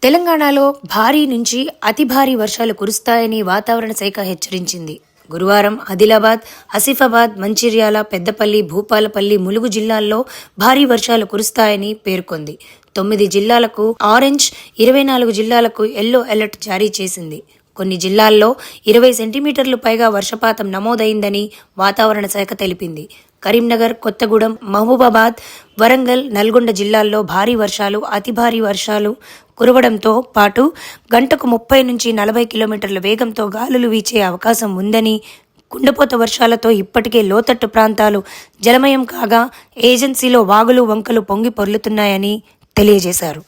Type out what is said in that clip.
తెలంగాణలో భారీ నుంచి అతి భారీ వర్షాలు కురుస్తాయని వాతావరణ శాఖ హెచ్చరించింది. గురువారం ఆదిలాబాద్, ఆసిఫాబాద్, మంచిర్యాల, పెద్దపల్లి, భూపాలపల్లి, ములుగు జిల్లాల్లో భారీ వర్షాలు కురుస్తాయని పేర్కొంది. 9 జిల్లాలకు ఆరెంజ్, 24 జిల్లాలకు ఎల్లో అలర్ట్ జారీ చేసింది. కొన్ని జిల్లాల్లో 20 సెంటీమీటర్లు పైగా వర్షపాతం నమోదైందని వాతావరణ శాఖ తెలిపింది. కరీంనగర్, కొత్తగూడెం, మహబూబాబాద్, వరంగల్, నల్గొండ జిల్లాల్లో భారీ వర్షాలు, అతి భారీ వర్షాలు కురవడంతో పాటు గంటకు 30 నుంచి 40 కిలోమీటర్ల వేగంతో గాలులు వీచే అవకాశం ఉందని, కుండపోత వర్షాలతో ఇప్పటికే లోతట్టు ప్రాంతాలు జలమయం కాగా ఏజెన్సీలో వాగులు, వంకలు పొంగి పొర్లుతున్నాయని తెలియజేశారు.